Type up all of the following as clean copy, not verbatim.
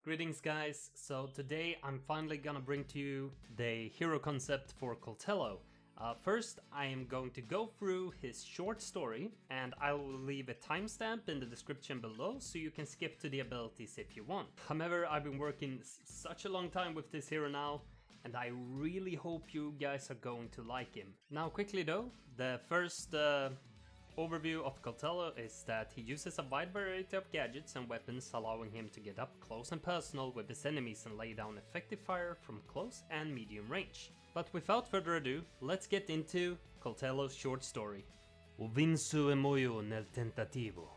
Greetings guys, so today I'm finally gonna bring to you the hero concept for Coltello. First I am going to go through his short story and I will leave a timestamp in the description below so you can skip to the abilities if you want. However, I've been working such a long time with this hero now and I really hope you guys are going to like him. Now quickly though, the first overview of Coltello is that he uses a wide variety of gadgets and weapons, allowing him to get up close and personal with his enemies and lay down effective fire from close and medium range. But without further ado, let's get into Coltello's short story. Ho vinto e muoio nel tentativo.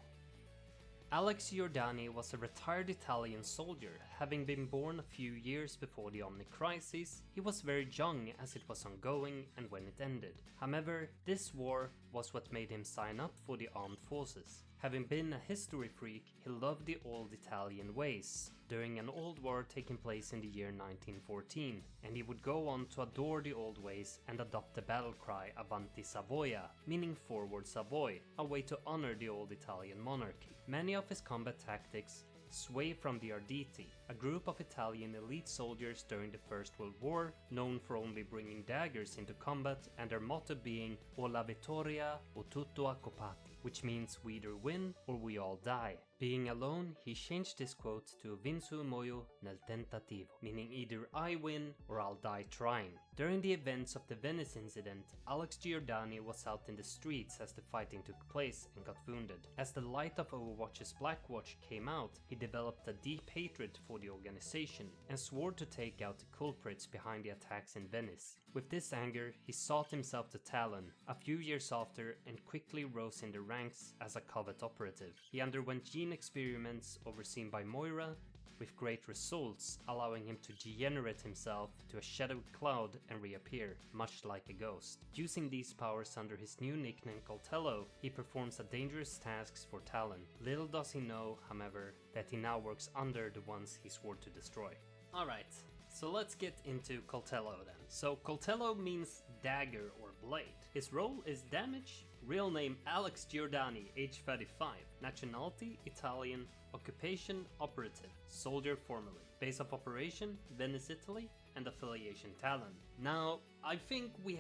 Alex Giordani was a retired Italian soldier. Having been born a few years before the Omni Crisis, he was very young as it was ongoing and when it ended. However, this war was what made him sign up for the armed forces. Having been a history freak, he loved the old Italian ways, during an old war taking place in the year 1914, and he would go on to adore the old ways and adopt the battle cry Avanti Savoia, meaning forward Savoy, a way to honor the old Italian monarchy. Many of his combat tactics sway from the Arditi, a group of Italian elite soldiers during the First World War, known for only bringing daggers into combat and their motto being O la vittoria o tutto accopati, which means we either win or we all die. Being alone, he changed his quote to vinto e muoio nel tentativo, meaning either I win or I'll die trying. During the events of the Venice incident, Alex Giordani was out in the streets as the fighting took place and got wounded. As the light of Overwatch's Blackwatch came out, he developed a deep hatred for the organization and swore to take out the culprits behind the attacks in Venice. With this anger, he sought himself to TossarN a few years after and quickly rose in the ranks as a covert operative. He underwent gene experiments overseen by Moira with great results, allowing him to degenerate himself to a shadowy cloud and reappear, much like a ghost. Using these powers under his new nickname Coltello, he performs a dangerous tasks for Talon. Little does he know, however, that he now works under the ones he swore to destroy. Alright, so let's get into Coltello then. So Coltello means dagger or blade. His role is damage, real name Alex Giordani, age 35, nationality Italian, occupation operative, soldier formerly, base of operation Venice, Italy, and affiliation Talon. Now, I think we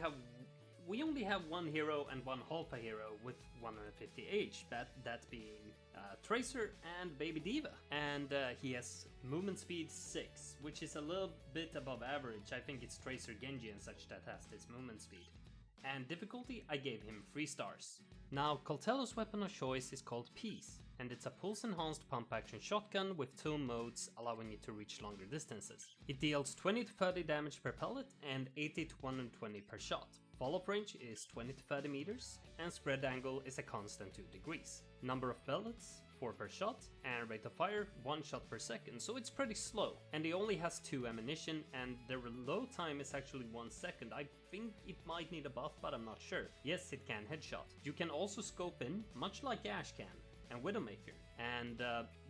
only have one hero and one half a hero with 150 H, that being Tracer and Baby Diva. And he has movement speed 6, which is a little bit above average. I think it's Tracer Genji and such that has this movement speed. And difficulty, I gave him 3 stars. Now, Coltello's weapon of choice is called Peace, and it's a pulse-enhanced pump-action shotgun with 2 modes allowing it to reach longer distances. It deals 20 to 30 damage per pellet and 80 to 120 per shot. Follow-up range is 20 to 30 meters, and spread angle is a constant 2 degrees. Number of pellets, 4 per shot, and rate of fire 1 shot per second, so it's pretty slow. And he only has 2 ammunition, and the reload time is actually 1 second. I think it might need a buff, but I'm not sure. Yes, it can headshot. You can also scope in, much like Ash can, and Widowmaker, and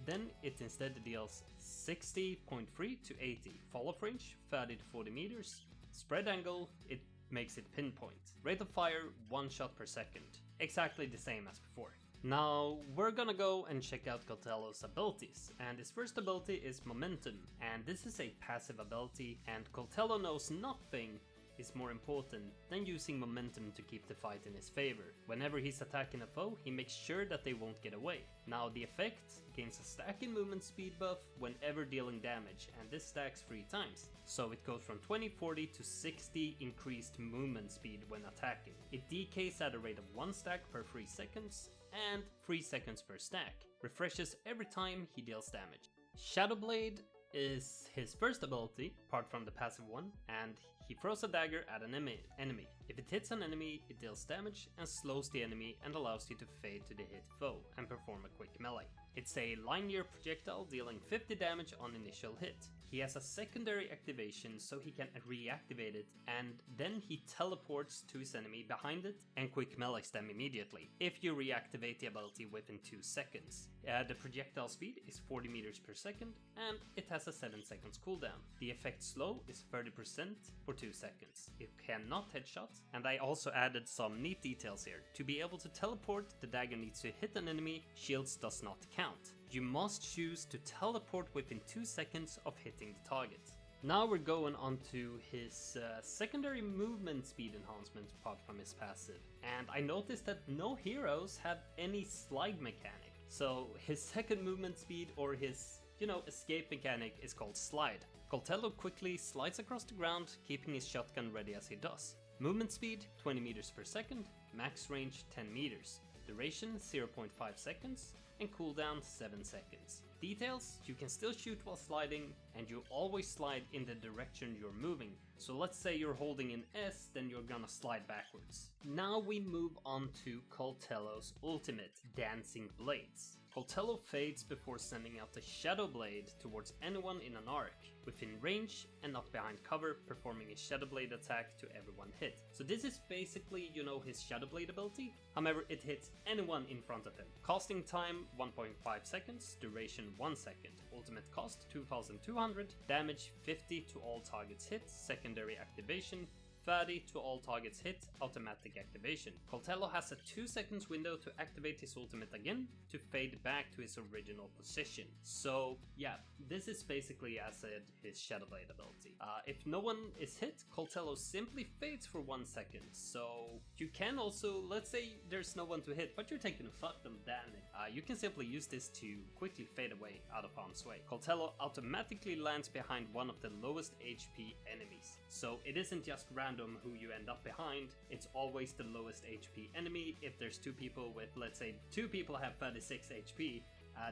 then it instead deals 60.3 to 80. Follow-up range 30 to 40 meters. Spread angle, it makes it pinpoint. Rate of fire 1 shot per second. Exactly the same as before. Now we're gonna go and check out Coltello's abilities, and his first ability is Momentum, and this is a passive ability, and Coltello knows nothing is more important than using momentum to keep the fight in his favor. Whenever he's attacking a foe, he makes sure that they won't get away. Now the effect gains a stack in movement speed buff whenever dealing damage, and this stacks 3 times. So it goes from 20, 40 to 60 increased movement speed when attacking. It decays at a rate of 1 stack per 3 seconds and 3 seconds per stack. Refreshes every time he deals damage. Shadow Blade is his first ability, apart from the passive one, and he throws a dagger at an enemy. If it hits an enemy, it deals damage and slows the enemy and allows you to fade to the hit foe and perform a quick melee. It's a linear projectile dealing 50 damage on initial hit. He has a secondary activation so he can reactivate it, and then he teleports to his enemy behind it and quick melees them immediately, if you reactivate the ability within 2 seconds. The projectile speed is 40 meters per second, and it has a 7 seconds cooldown. The effect slow is 30% for 2 seconds. It cannot headshot, and I also added some neat details here. To be able to teleport, the dagger needs to hit an enemy, shields does not count. count. You must choose to teleport within 2 seconds of hitting the target. Now we're going on to his secondary movement speed enhancement apart from his passive. And I noticed that no heroes have any slide mechanic. So his second movement speed, or his, escape mechanic, is called slide. Coltello quickly slides across the ground, keeping his shotgun ready as he does. Movement speed 20 meters per second, max range 10 meters, duration 0.5 seconds, and cooldown 7 seconds. Details: you can still shoot while sliding, and you always slide in the direction you're moving. So let's say you're holding an S, then you're gonna slide backwards. Now we move on to Coltello's ultimate, Dancing Blades. Coltello fades before sending out a Shadow Blade towards anyone in an arc, within range and not behind cover, performing a Shadow Blade attack to everyone hit. So this is basically, his Shadow Blade ability, however it hits anyone in front of him. Casting time 1.5 seconds, duration 1 second, ultimate cost 2200, damage 50 to all targets hit, secondary activation 30 to all targets hit, automatic activation. Coltello has a 2 seconds window to activate his ultimate again, to fade back to his original position. So yeah, this is basically, as said, his Shadow Blade ability. If no one is hit, Coltello simply fades for 1 second. So you can also, let's say there's no one to hit, but you're taking a fuck ton of damage. You can simply use this to quickly fade away out of harm's way. Coltello automatically lands behind one of the lowest HP enemies. So it isn't just random who you end up behind, it's always the lowest HP enemy. If there's 2 people with, let's say 2 people have 36 HP,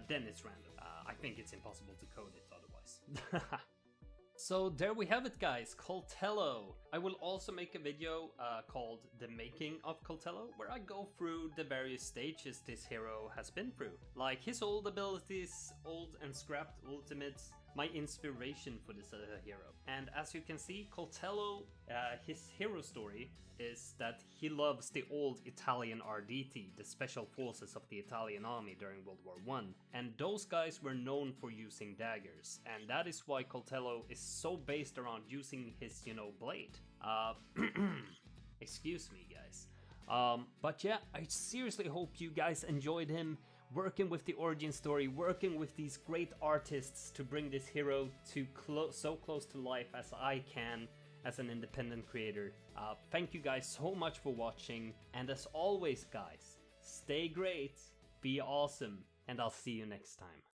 then it's random. I think it's impossible to code it otherwise. So there we have it, guys, Coltello. I will also make a video called The Making of Coltello, where I go through the various stages this hero has been through, like his old abilities, old and scrapped ultimates, my inspiration for this hero. And as you can see, Coltello, his hero story is that he loves the old Italian RDT, the special forces of the Italian army during World War I. And those guys were known for using daggers, and that is why Coltello is so based around using his, blade. Excuse me, guys. But yeah, I seriously hope you guys enjoyed him. Working with the origin story, working with these great artists to bring this hero to so close to life as I can as an independent creator. Thank you guys so much for watching, and as always, guys, stay great, be awesome, and I'll see you next time.